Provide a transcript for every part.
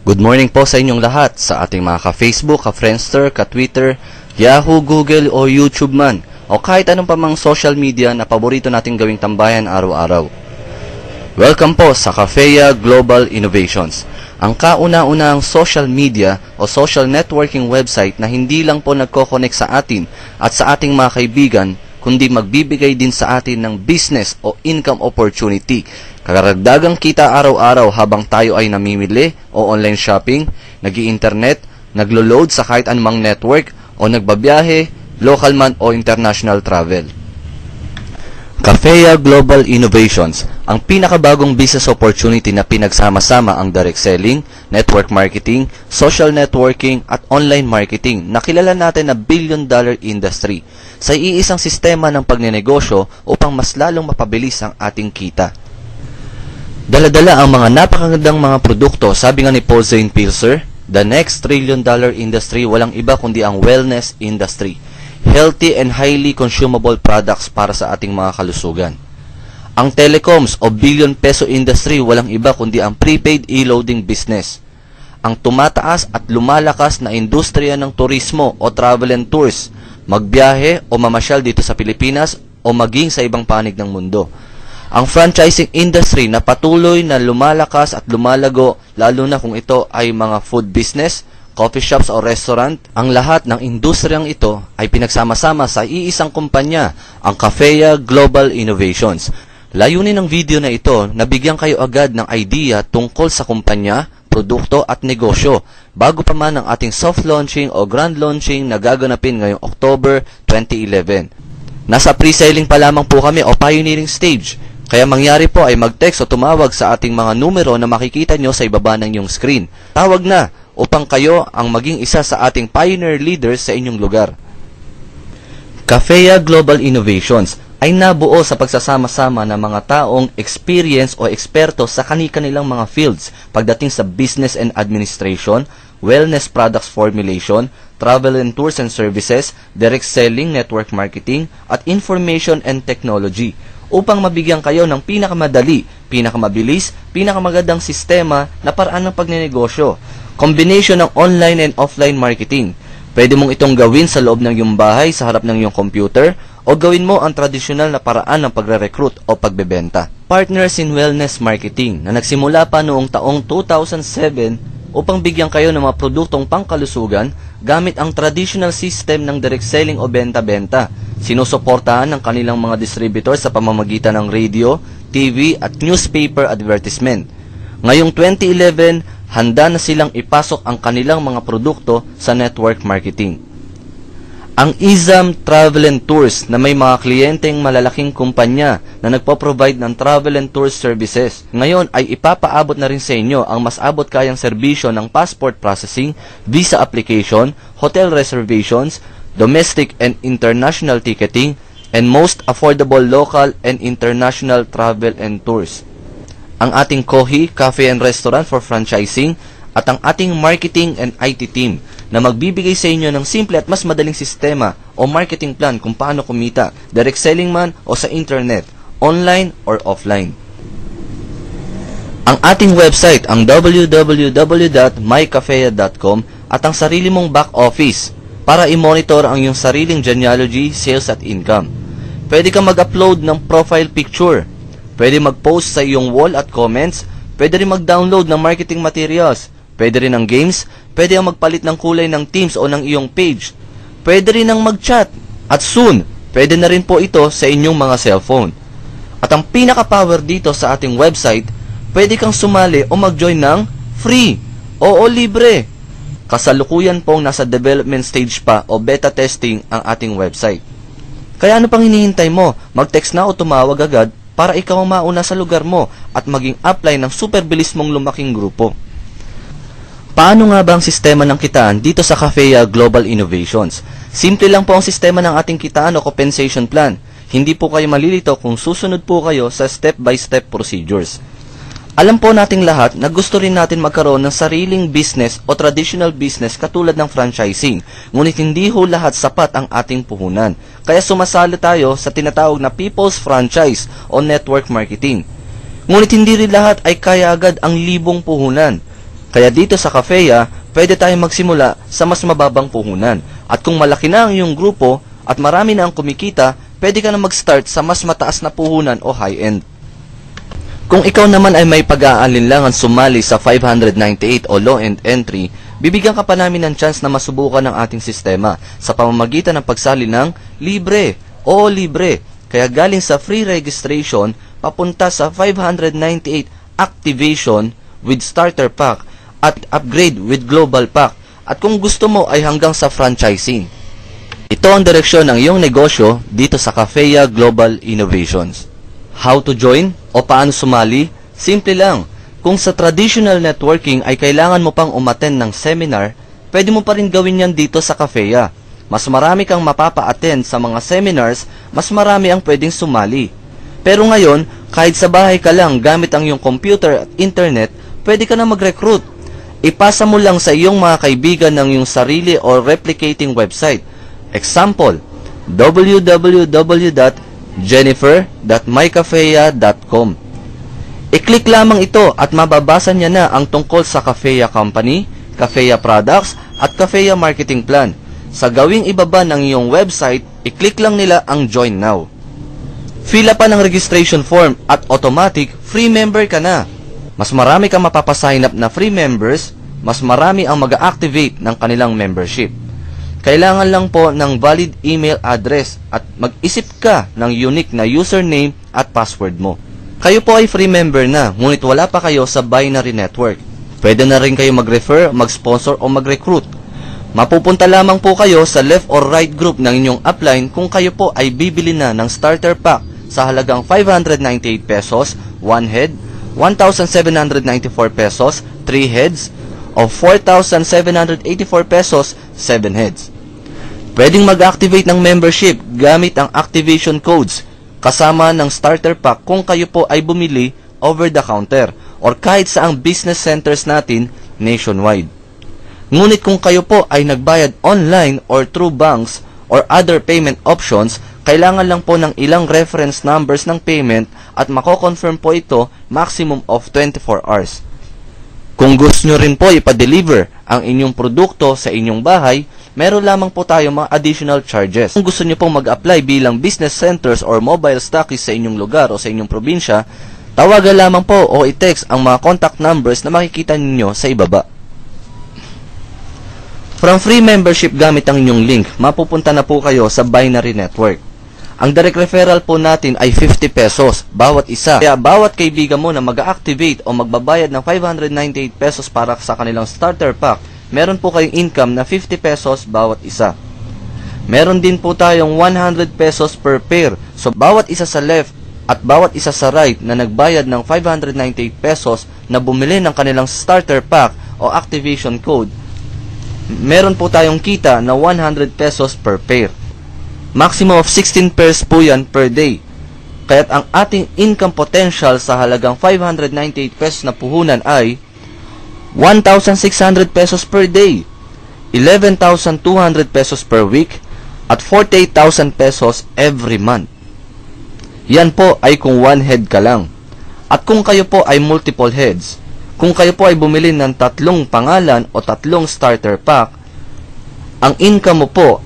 Good morning po sa inyong lahat sa ating mga ka-Facebook, ka-Friendster, ka-Twitter, Yahoo, Google o YouTube man o kahit anong pa mang social media na paborito nating gawing tambayan araw-araw. Welcome po sa Cafeya Global Innovations, ang kauna-unahang social media o social networking website na hindi lang po nagko-connect sa atin at sa ating mga kaibigan, kundi magbibigay din sa atin ng business o income opportunity. Karagdagang kita araw-araw habang tayo ay namimili o online shopping, nag-i-internet, naglo-load sa kahit anumang network o nagbabiyahe, local man o international travel. Cafeya Global Innovations, ang pinakabagong business opportunity na pinagsama-sama ang direct selling, network marketing, social networking at online marketing na kilala natin na billion-dollar industry sa iisang sistema ng pagnenegosyo upang mas lalong mapabilis ang ating kita. Dala-dala ang mga napakagandang mga produkto, sabi nga ni Paul Zane Pilzer, the next trillion-dollar industry walang iba kundi ang wellness industry. Healthy and highly consumable products para sa ating mga kalusugan. Ang telecoms o billion peso industry walang iba kundi ang prepaid e-loading business. Ang tumataas at lumalakas na industriya ng turismo o travel and tours, magbiyahe o mamasyal dito sa Pilipinas o maging sa ibang panig ng mundo. Ang franchising industry na patuloy na lumalakas at lumalago lalo na kung ito ay mga food business, coffee shops o restaurant, ang lahat ng industriyang ito ay pinagsama-sama sa iisang kumpanya, ang Cafeya Global Innovations. Layunin ng video na ito na bigyan kayo agad ng idea tungkol sa kumpanya, produkto at negosyo bago pa man ang ating soft launching o grand launching na gaganapin ngayong October 2011. Nasa pre-selling pa lamang po kami o pioneering stage. Kaya mangyari po ay mag-text o tumawag sa ating mga numero na makikita nyo sa ibaba ng iyong screen. Tawag na upang kayo ang maging isa sa ating pioneer leaders sa inyong lugar. Cafeya Global Innovations ay nabuo sa pagsasama-sama ng mga taong experience o eksperto sa kani-kanilang mga fields pagdating sa business and administration, wellness products formulation, travel and tours and services, direct selling, network marketing, at information and technology upang mabigyan kayo ng pinakamadali, pinakamabilis, pinakamagandang sistema na paraan ng pagnenegosyo. Combination ng online and offline marketing. Pwede mong itong gawin sa loob ng iyong bahay sa harap ng iyong computer o gawin mo ang tradisyonal na paraan ng pagre-recruit o pagbebenta. Partners in Wellness Marketing na nagsimula pa noong taong 2007 upang bigyan kayo ng mga produktong pangkalusugan gamit ang traditional system ng direct selling o benta-benta. Sinusuportahan ng kanilang mga distributors sa pamamagitan ng radio, TV at newspaper advertisement. Ngayong 2011, handa na silang ipasok ang kanilang mga produkto sa network marketing. Ang Izam Travel and Tours na may mga kliyenteng malalaking kumpanya na nagpo-provide ng travel and tours services, ngayon ay ipapaabot na rin sa inyo ang mas abot kayang serbisyo ng passport processing, visa application, hotel reservations, domestic and international ticketing, and most affordable local and international travel and tours. Ang ating Kohi, Cafe and Restaurant for franchising at ang ating marketing and IT team na magbibigay sa inyo ng simple at mas madaling sistema o marketing plan kung paano kumita, direct selling man o sa internet, online or offline. Ang ating website ang www.mycafeya.com at ang sarili mong back office para i-monitor ang iyong sariling genealogy, sales at income. Pwede kang mag-upload ng profile picture. Pwede mag-post sa iyong wall at comments. Pwede rin mag-download ng marketing materials. Pwede rin ng games. Pwede ang magpalit ng kulay ng themes o ng iyong page. Pwede rin ang mag-chat. At soon, pwede na rin po ito sa inyong mga cellphone. At ang pinaka-power dito sa ating website, pwede kang sumali o mag-join ng free. Oo, libre. Kasalukuyan pong nasa development stage pa o beta testing ang ating website. Kaya ano pang hinihintay mo? Mag-text na o tumawag agad para ikaw ang mauna sa lugar mo at maging upline ng super bilis mong lumaking grupo. Paano nga ba ang sistema ng kitaan dito sa Cafeya Global Innovations? Simple lang po ang sistema ng ating kitaan o compensation plan. Hindi po kayo malilito kung susunod po kayo sa step-by-step procedures. Alam po nating lahat na gusto rin natin magkaroon ng sariling business o traditional business katulad ng franchising, ngunit hindi ho lahat sapat ang ating puhunan. Kaya sumasali tayo sa tinatawag na People's Franchise o Network Marketing. Ngunit hindi rin lahat ay kaya agad ang libong puhunan. Kaya dito sa Cafea, pwede tayong magsimula sa mas mababang puhunan. At kung malaki na ang iyong grupo at marami na ang kumikita, pwede ka na mag-start sa mas mataas na puhunan o high-end. Kung ikaw naman ay may pag-aalinlangan sumali sa 598 o low-end entry, bibigyan ka pa namin ng chance na masubukan ang ating sistema sa pamamagitan ng pagsali ng libre o libre. Kaya galing sa free registration, papunta sa 598 activation with starter pack at upgrade with global pack. At kung gusto mo ay hanggang sa franchising. Ito ang direksyon ng iyong negosyo dito sa Cafea Global Innovations. How to join o paano sumali? Simple lang. Kung sa traditional networking ay kailangan mo pang umattend ng seminar, pwede mo pa rin gawin yan dito sa Cafea. Mas marami kang mapapa-attend sa mga seminars, mas marami ang pwedeng sumali. Pero ngayon, kahit sa bahay ka lang gamit ang iyong computer at internet, pwede ka na mag-recruit. Ipasa mo lang sa iyong mga kaibigan ng iyong sarili or replicating website. Example, www.jennifer.mycafea.com. I-click lamang ito at mababasa niya na ang tungkol sa Cafea Company, Cafea Products at Cafea Marketing Plan. Sa gawing ibaba ng iyong website, i-click lang nila ang Join Now. Fill up pa ng registration form at automatic free member ka na. Mas marami kang mapapasign up na free members, mas marami ang mag-activate ng kanilang membership. Kailangan lang po ng valid email address at mag-isip ka ng unique na username at password mo. Kayo po ay free member na, ngunit wala pa kayo sa binary network. Pwede na rin kayo mag-refer, mag-sponsor o mag-recruit. Mapupunta lamang po kayo sa left or right group ng inyong upline kung kayo po ay bibili na ng starter pack sa halagang 598 pesos, 1 head, 1,794 pesos, 3 heads, o 4,784 pesos, 7 heads. Pwedeng mag-activate ng membership gamit ang activation codes kasama ng starter pack kung kayo po ay bumili over the counter or kahit sa ang business centers natin nationwide. Ngunit kung kayo po ay nagbayad online or through banks or other payment options, kailangan lang po ng ilang reference numbers ng payment at mako-confirm po ito maximum of 24 hours. Kung gusto nyo rin po ipa-deliver ang inyong produkto sa inyong bahay, meron lamang po tayo mga additional charges. Kung gusto nyo pong mag-apply bilang business centers or mobile stockists sa inyong lugar o sa inyong probinsya, tawagan lamang po o i-text ang mga contact numbers na makikita ninyo sa ibaba. From free membership gamit ang inyong link, mapupunta na po kayo sa binary network. Ang direct referral po natin ay 50 pesos bawat isa. Kaya bawat kaibigan mo na mag-activate o magbabayad ng 598 pesos para sa kanilang starter pack, meron po kayong income na 50 pesos bawat isa. Meron din po tayong 100 pesos per pair. So bawat isa sa left at bawat isa sa right na nagbayad ng 598 pesos na bumili ng kanilang starter pack o activation code, meron po tayong kita na 100 pesos per pair. Maximum of 16 pairs po yan per day. Kaya't ang ating income potential sa halagang 598 pesos na puhunan ay 1,600 pesos per day, 11,200 pesos per week, at 48,000 pesos every month. Yan po ay kung one head ka lang. At kung kayo po ay multiple heads, kung kayo po ay bumili ng 3 pangalan o 3 starter pack, ang income mo po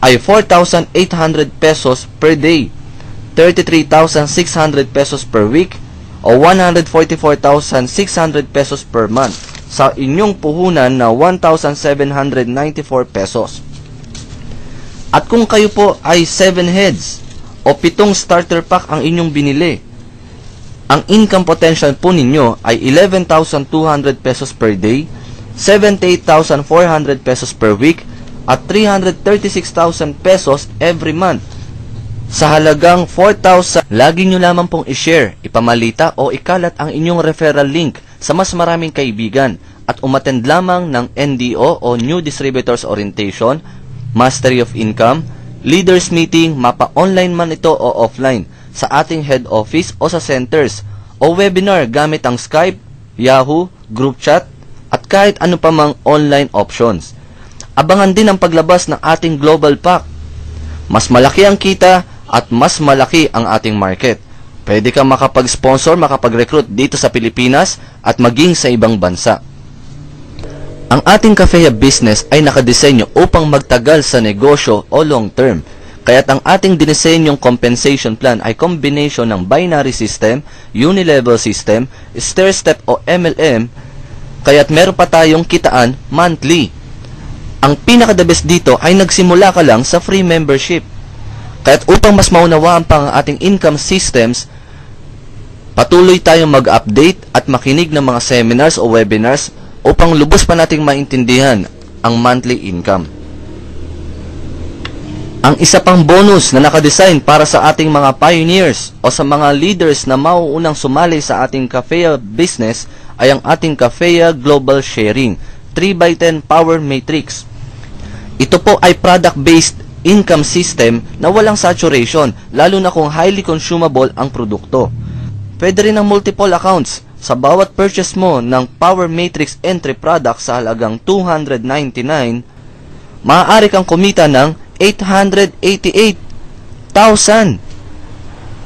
ay 4,800 pesos per day, 33,600 pesos per week, o 144,600 pesos per month sa inyong puhunan na 1,794 pesos. At kung kayo po ay 7 heads o 7 starter pack ang inyong binili, ang income potential po ninyo ay 11,200 pesos per day, 78,400 pesos per week, at 336,000 pesos every month. Sa halagang 4,000, lagi nyo lamang pong i-share, ipamalita o ikalat ang inyong referral link sa mas maraming kaibigan at umattend lamang ng NDO o New Distributors Orientation, Mastery of Income, Leaders Meeting, mapa online man ito o offline, sa ating head office o sa centers, o webinar gamit ang Skype, Yahoo, group chat, at kahit ano pa mang online options. Abangan din ang paglabas ng ating global pack. Mas malaki ang kita at mas malaki ang ating market. Pwede kang makapag-sponsor, makapag-recruit dito sa Pilipinas at maging sa ibang bansa. Ang ating Cafea business ay nakadisenyo upang magtagal sa negosyo o long term. Kaya't ang ating dinisenyong compensation plan ay combination ng binary system, unilevel system, stair-step o MLM, kaya't meron pa tayong kitaan monthly. Ang pinaka-the best dito ay nagsimula ka lang sa free membership. Kaya't upang mas maunawaan pa ang ating income systems, patuloy tayong mag-update at makinig ng mga seminars o webinars upang lubos pa nating maintindihan ang monthly income. Ang isa pang bonus na nakadesign para sa ating mga pioneers o sa mga leaders na mauunang sumali sa ating Cafea business ay ang ating Cafea Global Sharing 3x10 Power Matrix. Ito po ay product-based income system na walang saturation, lalo na kung highly consumable ang produkto. Pwede rin ang multiple accounts. Sa bawat purchase mo ng Power Matrix entry product sa halagang $299, maaari kang kumita ng 888,000.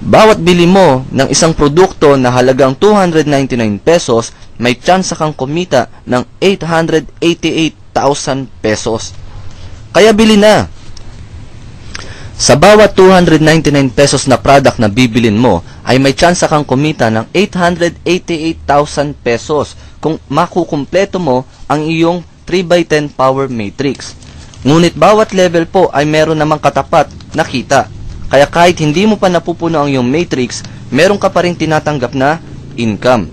Bawat bili mo ng isang produkto na halagang 299 pesos, may tsansa kang kumita ng 888,000 pesos. Kaya bili na. Sa bawat 299 pesos na product na bibilin mo, ay may tsansa kang kumita ng 888,000 pesos kung makukumpleto mo ang iyong 3x10 Power Matrix. Ngunit bawat level po ay meron namang katapat na kita. Kaya kahit hindi mo pa napupuno ang iyong matrix, meron ka pa rin tinatanggap na income.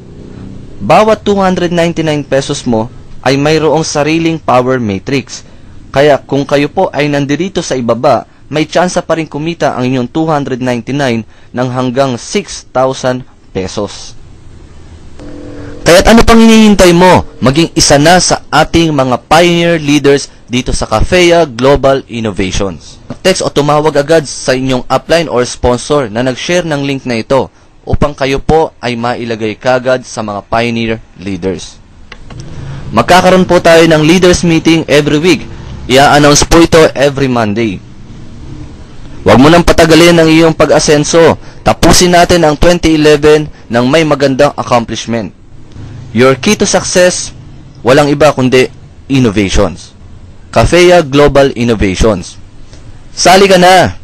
Bawat 299 pesos mo ay mayroong sariling power matrix. Kaya kung kayo po ay nandirito sa ibaba, may tsansa pa rin kumita ang inyong 299 ng hanggang 6,000 pesos. Kaya't ano pang hinihintay mo? Maging isa na sa ating mga pioneer leaders dito sa Cafea Global Innovations. Text o tumawag agad sa inyong upline or sponsor na nag-share ng link na ito upang kayo po ay mailagay kagad sa mga pioneer leaders. Magkakaroon po tayo ng leaders meeting every week. I-announce po ito every Monday. Huwag mo nang patagalin ang iyong pag-asenso. Tapusin natin ang 2011 ng may magandang accomplishment. Your key to success, walang iba kundi innovations. Cafea Global Innovations. Sali ka na!